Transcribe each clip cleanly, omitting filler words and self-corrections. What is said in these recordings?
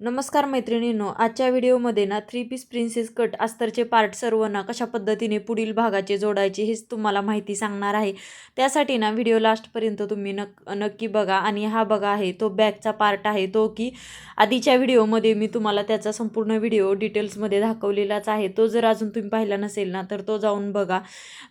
नमस्कार मैत्रिणींनो, आजच्या व्हिडिओमध्ये ना 3 पीस प्रिन्सेस कट अस्तरचे पार्ट सर्व ना कशा पद्धतीने पुढील भागाचे जोडायचे हेच तुम्हाला माहिती सांगणार आहे. त्यासाठी ना व्हिडिओ लास्टपर्यंत तुम्ही नक्की बघा. आणि हा बघा आहे तो बॅकचा पार्ट आहे, तो की आधीच्या व्हिडिओमध्ये मी तुम्हाला त्याचा संपूर्ण व्हिडिओ डिटेल्समध्ये दाखवलेलाच आहे. तो जर अजून तुम्ही पाहिला नसेल ना तर तो जाऊन बघा.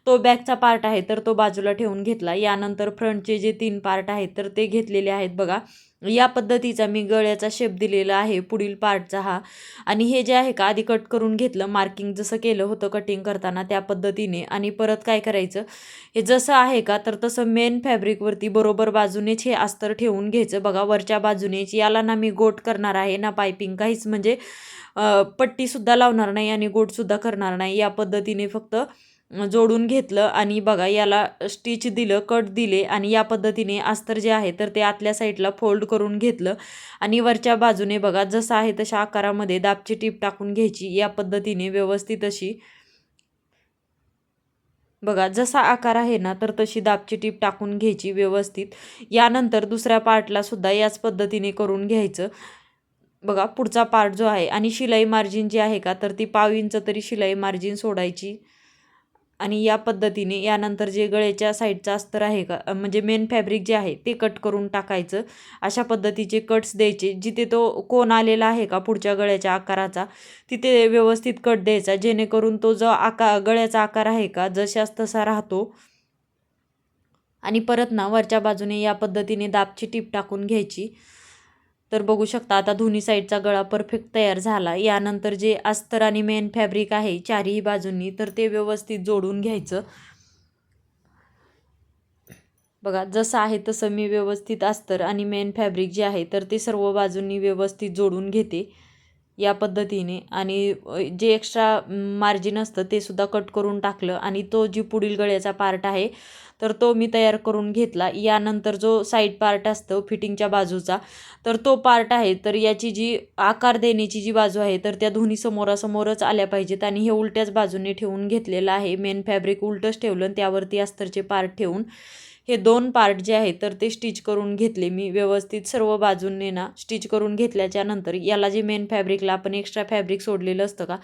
तो बॅकचा पार्ट आहे तर तो बाजूला ठेवून घेतला. यानंतर फ्रंटचे जे 3 पार्ट आहेत तर ते घेतलेले आहेत बघा. या पद्धतीचा मी गळ्याचा शेप दिलेला आहे पुढील पार्टचा हा. आणि हे जे आहे का आधी कट करून घेतलं, मार्किंग जसं केलं होतं कटिंग करताना त्या पद्धतीने. आणि परत काय करायचं, हे जसं आहे का तर तसं मेन फॅब्रिकवरती बरोबर बाजूनेच हे अस्तर ठेवून घ्यायचं बघा, वरच्या बाजूनेच. याला ना मी गोट करणार आहे ना पायपिंग, काहीच म्हणजे पट्टीसुद्धा लावणार नाही आणि गोटसुद्धा करणार नाही. या पद्धतीने फक्त जोडून घेतलं आणि बघा याला स्टिच दिलं, कट दिले. आणि या पद्धतीने अस्तर जे आहे तर ते आतल्या साईडला फोल्ड करून घेतलं. आणि वरच्या बाजूने बघा जसं आहे तशा आकारामध्ये दाबची टीप टाकून घ्यायची. या पद्धतीने व्यवस्थित अशी बघा, जसा आकार आहे ना तर तशी दाबची टीप टाकून घ्यायची व्यवस्थित. यानंतर दुसऱ्या पार्टला सुद्धा याच पद्धतीने करून घ्यायचं बघा, पुढचा पार्ट जो आहे. आणि शिलाई मार्जिन जी आहे का तर ती 1/2 इंच तरी शिलाई मार्जिन सोडायची. आणि या पद्धतीने यानंतर जे गळ्याच्या साईडचं अस्तर आहे का म्हणजे मेन फॅब्रिक जे आहे ते कट करून टाकायचं. अशा पद्धतीचे कट्स द्यायचे. जिथे तो कोन आलेला आहे का पुढच्या गळ्याच्या आकाराचा तिथे व्यवस्थित कट द्यायचा, जेणेकरून तो जो गळ्याचा आकार आहे का जशास तसा राहतो. आणि परत ना वरच्या बाजूने या पद्धतीने दाबची टीप टाकून घ्यायची. तर बघू शकता आता दोन्ही साईडचा गळा परफेक्ट तयार झाला. यानंतर जे अस्तर आणि मेन फॅब्रिक आहे चारही बाजूंनी तर ते व्यवस्थित जोडून घ्यायचं बघा. जसं आहे तसं मी व्यवस्थित अस्तर आणि मेन फॅब्रिक जे आहे तर ते सर्व बाजूंनी व्यवस्थित जोडून घेते या पद्धतीने. आणि जे एक्स्ट्रा मार्जिन असतं ते सुद्धा कट करून टाकलं. आणि तो जी पुढील गळ्याचा पार्ट आहे तर तो मी तयार करून घेतला. यानंतर जो साईड पार्ट असतो फिटिंगच्या बाजूचा तर तो पार्ट आहे, तर याची जी आकार देण्याची जी बाजू आहे तर त्या दोन्ही समोरासमोरच आल्या पाहिजेत. आणि हे उलट्याच बाजूने ठेवून घेतलेलं आहे. मेन फॅब्रिक उलटंच ठेवलं आणि त्यावरती अस्तरचे पार्ट ठेवून हे 2 पार्ट जे आहेत तर ते स्टिच करून घेतले मी व्यवस्थित. सर्व बाजूंनी ना स्टिच करून घेतल्याच्या नंतर याला जे मेन फॅब्रिकला आपण एक्स्ट्रा फॅब्रिक सोडलेलं असतं का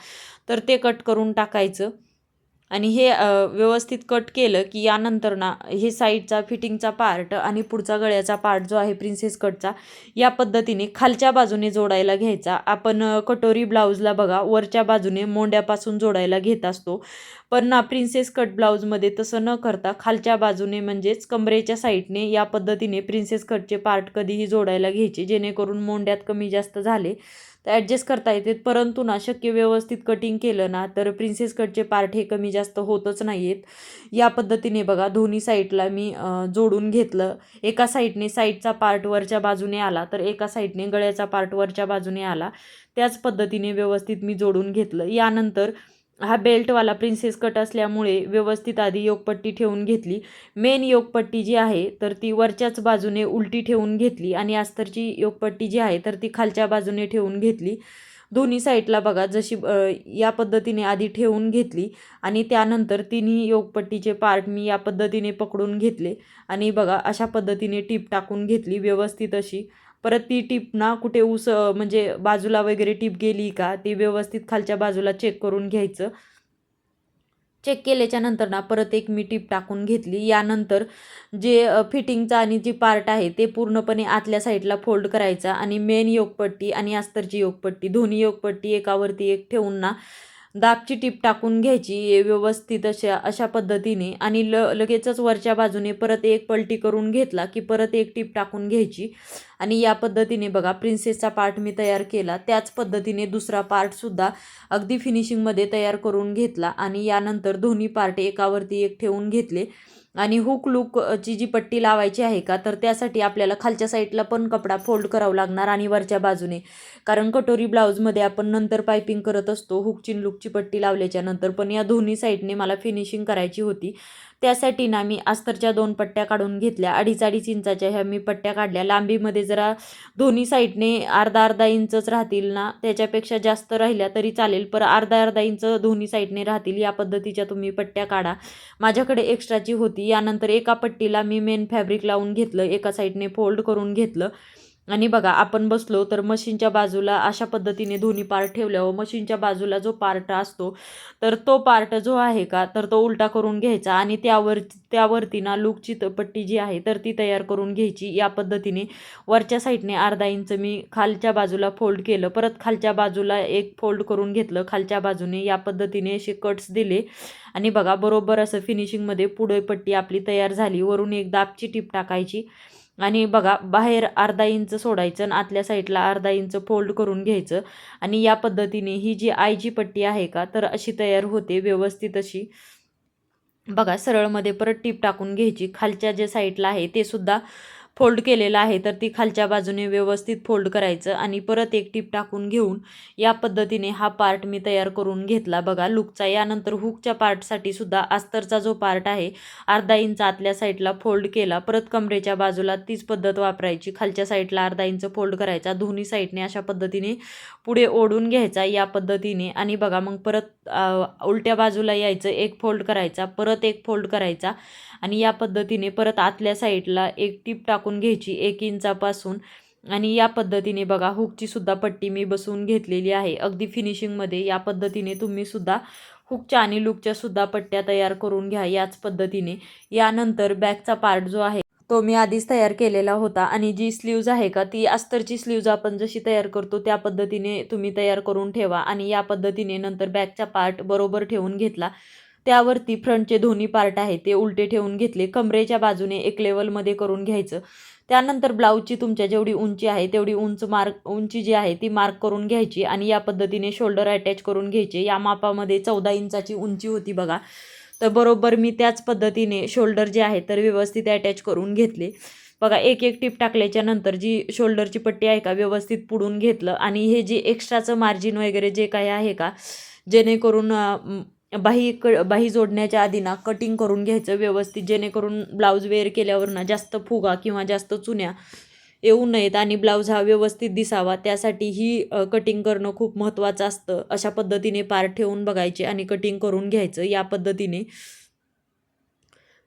तर ते कट करून टाकायचं. आणि हे व्यवस्थित कट केलं की यानंतर ना हे साईडचा फिटिंगचा पार्ट आणि पुढचा गळ्याचा पार्ट जो आहे प्रिन्सेस कटचा या पद्धतीने खालच्या बाजूने जोडायला घ्यायचा. आपण कटोरी ब्लाऊजला बघा वरच्या बाजूने मोंड्यापासून जोडायला घेत असतो, पण ना प्रिन्सेस कट ब्लाऊजमध्ये तसं न करता खालच्या बाजूने म्हणजेच कमरेच्या साईडने या पद्धतीने प्रिन्सेस कटचे पार्ट कधीही जोडायला घ्यायचे, जेणेकरून मोंड्यात कमी जास्त झाले तर ॲडजस्ट करता येते. परंतु ना शक्य व्यवस्थित कटिंग केलं ना तर प्रिन्सेस कटचे पार्ट हे कमी जास्त होतच नाही आहेत. या पद्धतीने बघा दोन्ही साईडला मी जोडून घेतलं. एका साईडने साईडचा पार्ट वरच्या बाजूने आला तर एका साईडने गळ्याचा पार्ट वरच्या बाजूने आला. त्याच पद्धतीने व्यवस्थित मी जोडून घेतलं. यानंतर हा बेल्टवाला प्रिन्सेस कट असल्यामुळे व्यवस्थित आधी योकपट्टी ठेवून घेतली. मेन योकपट्टी जी आहे तर ती वरच्याच बाजूने उलटी ठेवून घेतली आणि अस्तरची योकपट्टी जी आहे तर ती खालच्या बाजूने ठेवून घेतली. दोन्ही साईडला बघा जशी या पद्धतीने आधी ठेवून घेतली. आणि त्यानंतर तिन्ही योकपट्टीचे पार्ट मी या पद्धतीने पकडून घेतले. आणि बघा अशा पद्धतीने टीप टाकून घेतली व्यवस्थित अशी. परत ती टीप ना कुठे म्हणजे बाजूला वगैरे टीप गेली का ती व्यवस्थित खालच्या बाजूला चेक करून घ्यायचं. चेक केल्याच्या नंतर ना परत एक मी टीप टाकून घेतली. यानंतर जे फिटिंगचा आणि जी पार्ट आहे ते पूर्णपणे आतल्या साईडला फोल्ड करायचा. आणि मेन योकपट्टी आणि अस्तरची योकपट्टी दोन्ही योकपट्टी एकावरती एक ठेवून ना दाबची टीप टाकून घ्यायची व्यवस्थित अशा पद्धतीने. आणि लगेचच वरच्या बाजूने परत एक पलटी करून घेतला की परत एक टीप टाकून घ्यायची. आणि या पद्धतीने बघा प्रिन्सेसचा पार्ट मी तयार केला. त्याच पद्धतीने दुसरा पार्टसुद्धा अगदी फिनिशिंगमध्ये तयार करून घेतला. आणि यानंतर दोन्ही पार्ट एकावरती एक ठेवून घेतले. आणि हुक लूकची जी पट्टी लावायची आहे का तर त्यासाठी आपल्याला खालच्या साईडला पण कपडा फोल्ड करावा लागणार आणि वरच्या बाजूने, कारण कटोरी ब्लाऊजमध्ये आपण नंतर पायपिंग करत असतो हुकची लूकची पट्टी लावल्याच्या नंतर. पण या दोन्ही साईडने मला फिनिशिंग करायची होती. त्यासाठी ना मी अस्तरच्या 2 पट्ट्या काढून घेतल्या. 2.5-2.5 इंचाच्या ह्या मी पट्ट्या काढल्या. लांबीमध्ये जरा दोन्ही साईडने अर्धा इंचच राहतील ना, त्याच्यापेक्षा जास्त राहिल्या तरी चालेल, पण अर्धा इंच दोन्ही साईडने राहतील या पद्धतीच्या तुम्ही पट्ट्या काढा. माझ्याकडे एक्स्ट्राची होती. यानंतर एका पट्टीला मी मेन फॅब्रिक लावून घेतलं, एका साईडने फोल्ड करून घेतलं. आणि बघा आपण बसलो तर मशीनच्या बाजूला अशा पद्धतीने दोन्ही पार्ट ठेवल्यावर मशीनच्या बाजूला जो पार्ट असतो तर तो पार्ट जो आहे का तर तो उलटा करून घ्यायचा आणि त्यावरती ना लूकची पट्टी जी आहे तर ती तयार करून घ्यायची. या पद्धतीने वरच्या साईडने अर्धा इंच मी खालच्या बाजूला फोल्ड केलं, परत खालच्या बाजूला एक फोल्ड करून घेतलं खालच्या बाजूने. या पद्धतीने असे कट्स दिले आणि बघा बरोबर असं फिनिशिंगमध्ये पुढे पट्टी आपली तयार झाली. वरून एक दाबची टीप टाकायची आणि बघा बाहेर अर्धा इंच सोडायचं आणि आतल्या साईडला अर्धा इंच फोल्ड करून घ्यायचं आणि या पद्धतीने ही जी आयची पट्टी आहे का तर अशी तयार होते व्यवस्थित अशी. बघा सरळमध्ये परत टीप टाकून घ्यायची. खालच्या जे साईडला आहे ते सुद्धा फोल्ड केलेलं आहे तर ती खालच्या बाजूने व्यवस्थित फोल्ड करायचं आणि परत एक टीप टाकून घेऊन या पद्धतीने हा पार्ट मी तयार करून घेतला बघा लूकचा. यानंतर हुकच्या पार्टसाठी सुद्धा अस्तरचा जो पार्ट आहे अर्धा इंच आतल्या साईडला फोल्ड केला, परत कमरेच्या बाजूला तीच पद्धत वापरायची. खालच्या साईडला अर्धा इंच फोल्ड करायचा, दोन्ही साईडने अशा पद्धतीने पुढे ओढून घ्यायचा या पद्धतीने. आणि बघा मग परत उलट्या बाजूला यायचं, एक फोल्ड करायचा, परत एक फोल्ड करायचा आणि या पद्धतीने परत आतल्या साईडला एक टीप टाकून घ्यायची 1 इंचापासून. आणि या पद्धतीने बघा हुकची सुद्धा पट्टी मी बसवून घेतलेली आहे अगदी फिनिशिंगमध्ये. या पद्धतीने तुम्ही सुद्धा हुकच्या आणि लूकच्या सुद्धा पट्ट्या तयार करून घ्या याच पद्धतीने. यानंतर बॅकचा पार्ट जो आहे तो मी आधीच तयार केलेला होता आणि जी स्लीव्ज आहे का ती अस्तरची स्लीव्ज आपण जशी तयार करतो त्या पद्धतीने तुम्ही तयार करून ठेवा. आणि या पद्धतीने नंतर बॅकचा पार्ट बरोबर ठेवून घेतला, त्यावरती फ्रंटचे दोन्ही पार्ट आहे ते उलटे ठेवून घेतले. कमरेच्या बाजूने एक लेवलमध्ये करून घ्यायचं. त्यानंतर ब्लाऊजची तुमच्या जेवढी उंची आहे तेवढी उंची जी आहे ती मार्क करून घ्यायची आणि या पद्धतीने शोल्डर अटॅच करून घ्यायचे. या मापामध्ये 14 इंचाची उंची होती बघा, तर बरोबर मी त्याच पद्धतीने शोल्डर जे आहे तर व्यवस्थित अटॅच करून घेतले. बघा एक एक टीप टाकल्याच्या नंतर जी शोल्डरची पट्टी आहे का व्यवस्थित पुढून घेतलं आणि हे जे एक्स्ट्राचं मार्जिन वगैरे जे काही आहे का जेणेकरून बाही जोडण्याच्या आधी ना कटिंग करून घ्यायचं व्यवस्थित, जेणेकरून ब्लाऊज वेअर केल्यावर ना जास्त फुगा किंवा जास्त चुन्या येऊ नयेत आणि ब्लाऊज हा व्यवस्थित दिसावा. त्यासाठी ही कटिंग करणं खूप महत्त्वाचं असतं. अशा पद्धतीने पार्ट ठेवून बघायचे आणि कटिंग करून घ्यायचं. या पद्धतीने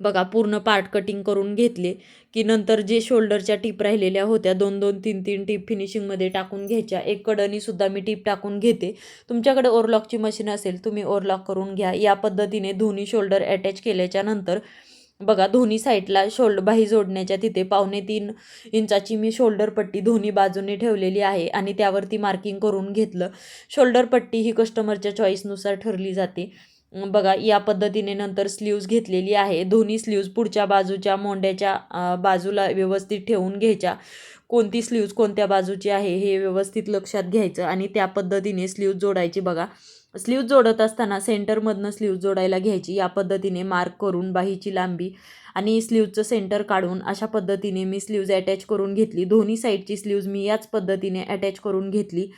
बघा पूर्ण पार्ट कटिंग करून घेतले की नंतर जे शोल्डरच्या टीप राहिलेल्या होत्या 2-2, 3-3 टीप फिनिशिंगमध्ये टाकून घ्यायच्या. एक कडनी सुद्धा मी टीप टाकून घेते. तुमच्याकडे ओव्हरलॉकची मशीन असेल तुम्ही ओव्हरलॉक करून घ्या. या पद्धतीने दोन्ही शोल्डर अटॅच केल्याच्या नंतर बघा दोन्ही साईडला बाही जोडण्याच्या तिथे 2.25 इंचाची मी शोल्डर पट्टी दोन्ही बाजूने ठेवलेली आहे आणि त्यावरती मार्किंग करून घेतलं. शोल्डर पट्टी ही कस्टमरच्या चॉईसनुसार ठरली जाते. बघा या पद्धतीने नंतर स्लीव्ज घेतलेली आहे. दोन्ही स्लीव्ज पुढच्या बाजूच्या मोंड्याच्या बाजूला व्यवस्थित ठेवून घ्यायच्या. कोणती स्लीव्ज कोणत्या बाजूची आहे हे व्यवस्थित लक्षात घ्यायचं आणि त्या पद्धतीने स्लीव्ज जोडायची. बघा स्लीव्ज जोडत असताना सेंटरमधनं स्लीव्ज जोडायला घ्यायची. या पद्धतीने मार्क करून बाहीची लांबी आणि स्लीव्जचं सेंटर काढून अशा पद्धतीने मी स्लीव्ज अटॅच करून घेतली. दोन्ही साईडची स्लीव्ज मी याच पद्धतीने अटॅच करून घेतली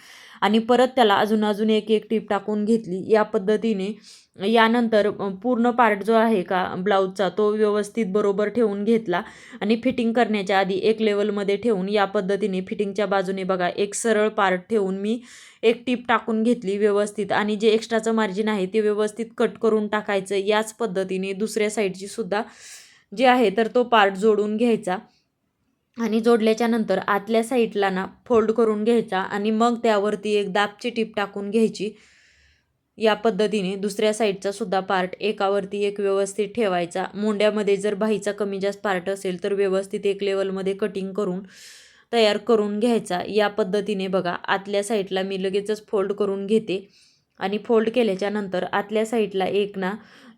आणि परत त्याला अजून एक एक टीप टाकून घेतली. या पद्धतीने यानंतर पूर्ण पार्ट जो आहे का ब्लाऊजचा तो व्यवस्थित बरोबर ठेवून घेतला आणि फिटिंग करण्याच्या आधी एक लेवलमध्ये ठेवून या पद्धतीने फिटिंगच्या बाजूने बघा एक सरळ पार्ट ठेवून मी एक टीप टाकून घेतली व्यवस्थित आणि जे एक्स्ट्राचं मार्जिन आहे ते व्यवस्थित कट करून टाकायचं. याच पद्धतीने दुसऱ्या साईडची सुद्धा जे आहे तर तो पार्ट जोडून घ्यायचा आणि जोडल्याच्या नंतर आतल्या साईडला ना फोल्ड करून घ्यायचा आणि मग त्यावरती एक दाबची टीप टाकून घ्यायची. या पद्धतीने दुसऱ्या साईडचा सुद्धा पार्ट एकावरती एक व्यवस्थित ठेवायचा. मोंड्यामध्ये जर बाहीचा कमी जास्त पार्ट असेल तर व्यवस्थित एक लेवलमध्ये कटिंग करून तयार करून घ्यायचा. या पद्धतीने बघा आतल्या साईडला मी लगेचच फोल्ड करून घेते आणि फोल्ड केल्याच्या नंतर आतल्या साईडला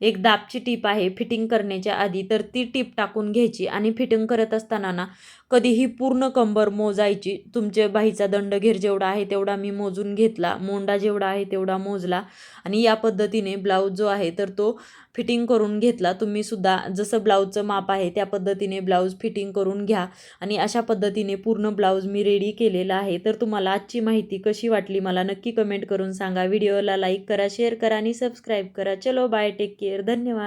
एक दाबची टीप आहे फिटिंग करण्याच्या आधी तर ती टीप टाकून घ्यायची आणि फिटिंग करत असताना ना कधीही पूर्ण कंबर मोजायची. तुमच्या बाहीचा दंडघेर जेवढा आहे तेवढा मी मोजून घेतला, मोंडा जेवढा आहे तेवढा मोजला आणि या पद्धतीने ब्लाऊज जो आहे तर तो फिटिंग करून घेतला. तुम्ही सुद्धा जसं ब्लाऊजचं माप आहे त्या पद्धतीने ब्लाऊज फिटिंग करून घ्या आणि अशा पद्धतीने पूर्ण ब्लाऊज मी रेडी केलेला आहे. तर तुम्हाला आजची माहिती कशी वाटली मला नक्की कमेंट करून सांगा. व्हिडिओला लाईक करा, शेअर करा आणि सबस्क्राईब करा. चलो बाय, टेक केअर, धन्यवाद.